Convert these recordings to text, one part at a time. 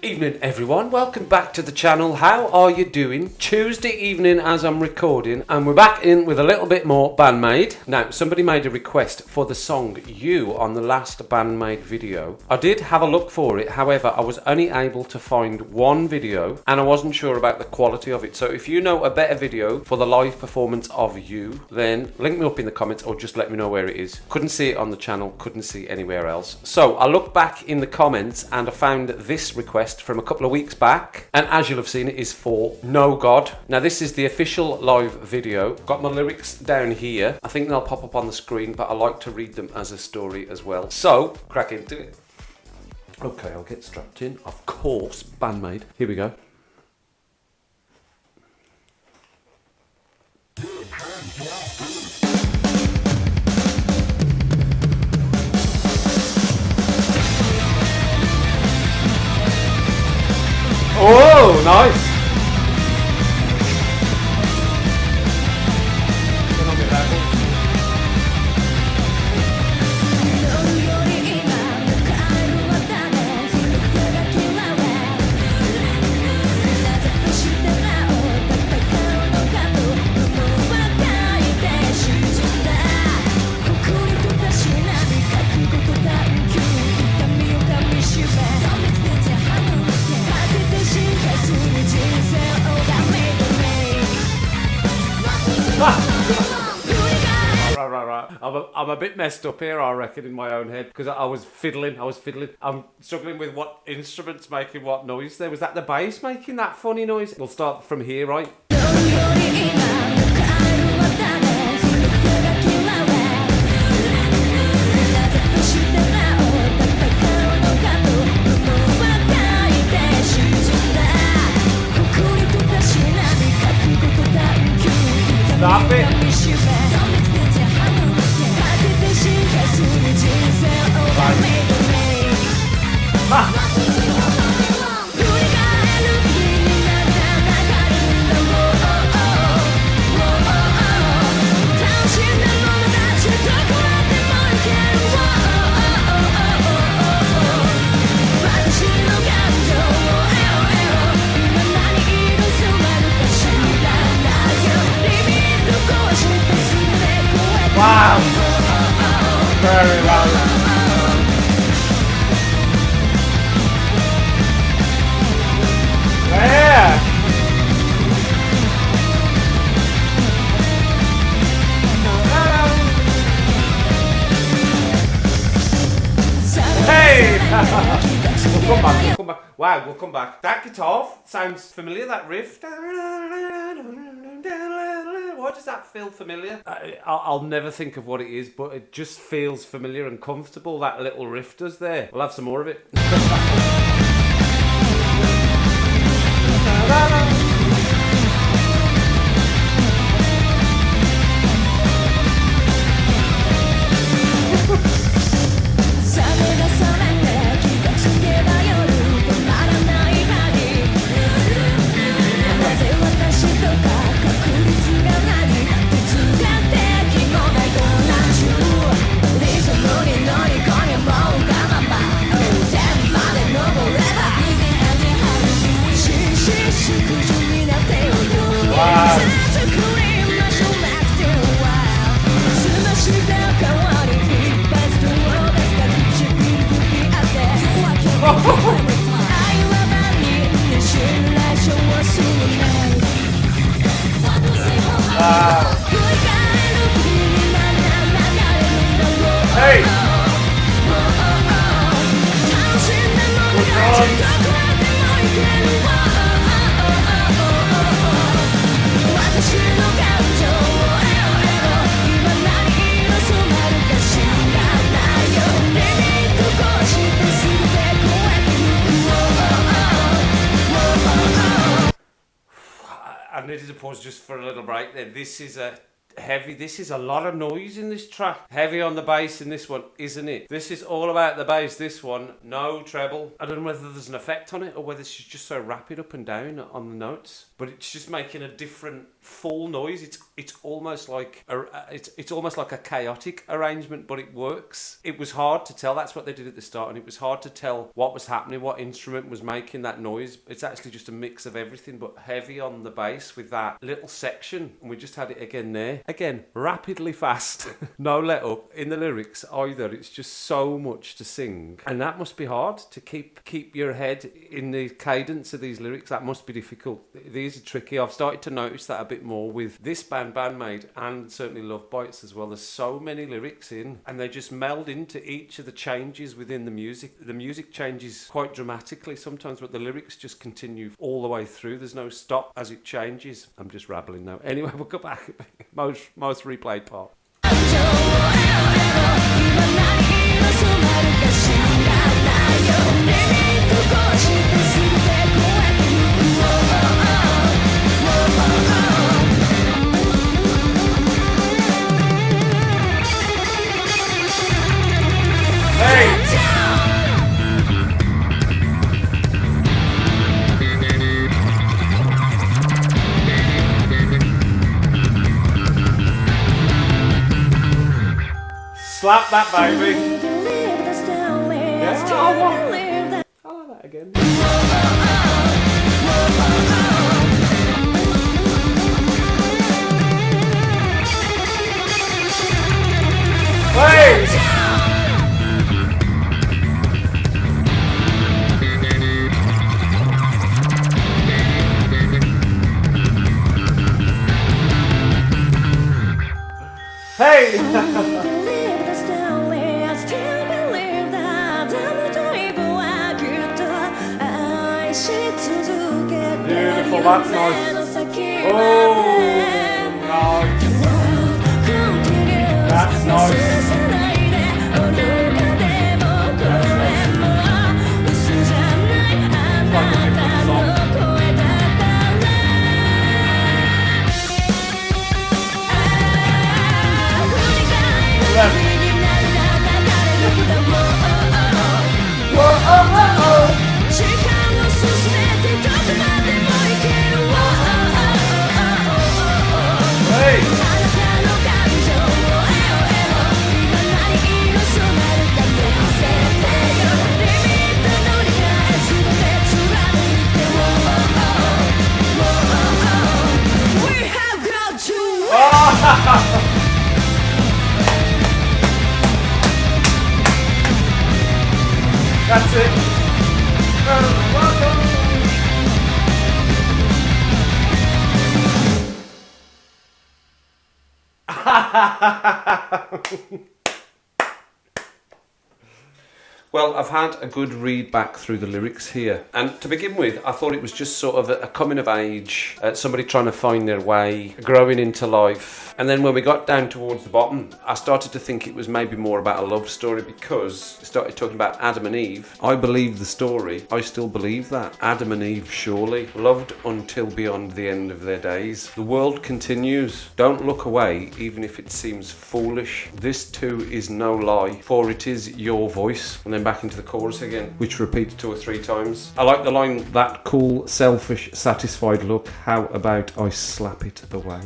Evening everyone, welcome back to the channel. How are you doing? Tuesday evening as I'm recording, and we're back in with a little bit more Band-Maid. Now, somebody made a request for the song You on the last Band-Maid video. I did have a look for it, however I was only able to find one video and I wasn't sure about the quality of it. So if you know a better video for the live performance of You, then link me up in the comments or just let me know where it is. Couldn't see it on the channel, couldn't see anywhere else. So I looked back in the comments and I found this request from a couple of weeks back, and as you'll have seen, it is for No God. Now this is the official live video. Got my lyrics down here. I think they'll pop up on the screen, but I like to read them as a story as well. So crack into it. Okay, I'll get strapped in. Of course, Band-Maid. Here we go. Oh, nice! Right. I'm a bit messed up here, I reckon, in my own head, because I was fiddling. I'm struggling with what instrument's making what noise there. Was that the bass making that funny noise? We'll start from here, right? Stop it! Wow! Very well. Yeah! Hey! We'll come back. Wow, we'll come back. That guitar sounds familiar, that riff. Why does that feel familiar? I'll never think of what it is, but it just feels familiar and comfortable, that little riff does there. We'll have some more of it. Hey! I needed to pause just for a little break then. This is a heavy. This is a lot of noise in this track. Heavy on the bass in this one, isn't it? This is all about the bass, this one. No treble. I don't know whether there's an effect on it or whether she's just so rapid up and down on the notes. But it's just making a different full noise. It's almost like it's almost like a chaotic arrangement, but it works. It was hard to tell. That's what they did at the start, and it was hard to tell what was happening, what instrument was making that noise. It's actually just a mix of everything, but heavy on the bass with that little section. And we just had it again there. Again, rapidly fast. No let up in the lyrics either. It's just so much to sing, and that must be hard to keep your head in the cadence of these lyrics. That must be difficult. These are tricky. I've started to notice that a bit more with this band, Band-Maid, and certainly Love Bites as well. There's so many lyrics in, and they just meld into each of the changes within the music. The music changes quite dramatically sometimes, but the lyrics just continue all the way through. There's no stop as it changes. I'm just rabbling now. Anyway, we'll go back. Most replayed part. Slap that, baby. Yeah. Oh, that again. Wait! Hey! Beautiful, that's nice. Oh, nice. That's nice. Like a different song. That's it. Well, I've had a good read back through the lyrics here, and to begin with I thought it was just sort of a coming of age, somebody trying to find their way, growing into life. And then when we got down towards the bottom, I started to think it was maybe more about a love story, because it started talking about Adam and Eve. I believe the story. I still believe that. Adam and Eve surely loved until beyond the end of their days. The world continues. Don't look away, even if it seems foolish. This too is no lie, for it is your voice. And then back into the chorus again, which repeats 2 or 3 times. I like the line, that cool, selfish, satisfied look, how about I slap it away?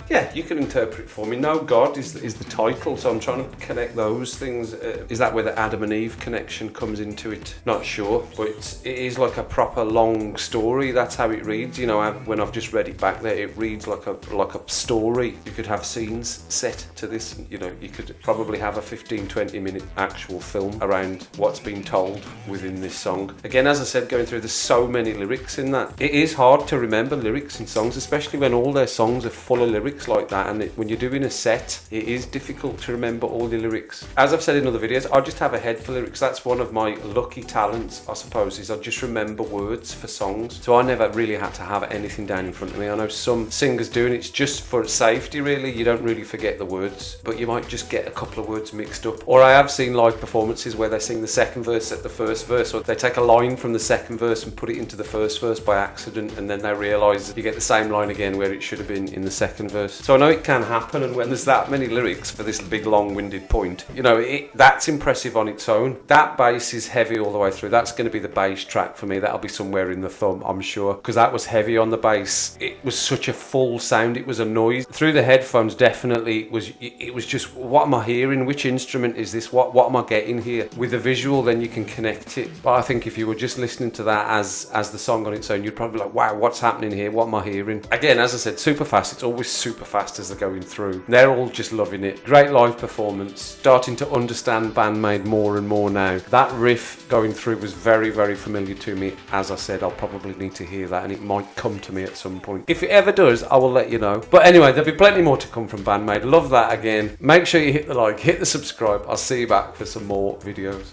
Yeah, you can interpret for me. No God is the title, so I'm trying to connect those things. Is that where the Adam and Eve connection comes into it? Not sure, but it is like a proper long story. That's how it reads. You know, when I've just read it back there, it reads like a story. You could have scenes set to this. You know, you could probably have a 15-20 minute actual film around what's been told within this song. Again, as I said, going through, there's so many lyrics in that. It is hard to remember lyrics in songs, especially when all their songs are full of lyrics like that, and when you're doing a set, it is difficult to remember all the lyrics. As I've said in other videos, I just have a head for lyrics. That's one of my lucky talents, I suppose, is I just remember words for songs. So I never really had to have anything down in front of me. I know some singers do, and it's just for safety really. You don't really forget the words, but you might just get a couple of words mixed up. Or I have seen live performances where they sing the second verse at the first verse, or they take a line from the second verse and put it into the first verse by accident, and then they realise you get the same line again where it should have been in the second verse. verse. So I know it can happen, and when there's that many lyrics for this big long-winded point, you know, that's impressive on its own. That bass is heavy all the way through. That's going to be the bass track for me. That'll be somewhere in the thumb, I'm sure, because that was heavy on the bass. It was such a full sound. It was a noise through the headphones. Definitely, it was just, what am I hearing? Which instrument is this? What am I getting here? With a visual, then you can connect it. But I think if you were just listening to that as the song on its own, you'd probably be like, wow, what's happening here? What am I hearing? Again, as I said, super fast. It's always super fast as they're going through. They're all just loving it. Great live performance. Starting to understand Band-Maid more and more now. That riff going through was very, very familiar to me. As I said, I'll probably need to hear that, and it might come to me at some point. If it ever does, I will let you know. But anyway, there'll be plenty more to come from Band-Maid. Love that again. Make sure you hit the like, hit the subscribe. I'll see you back for some more videos.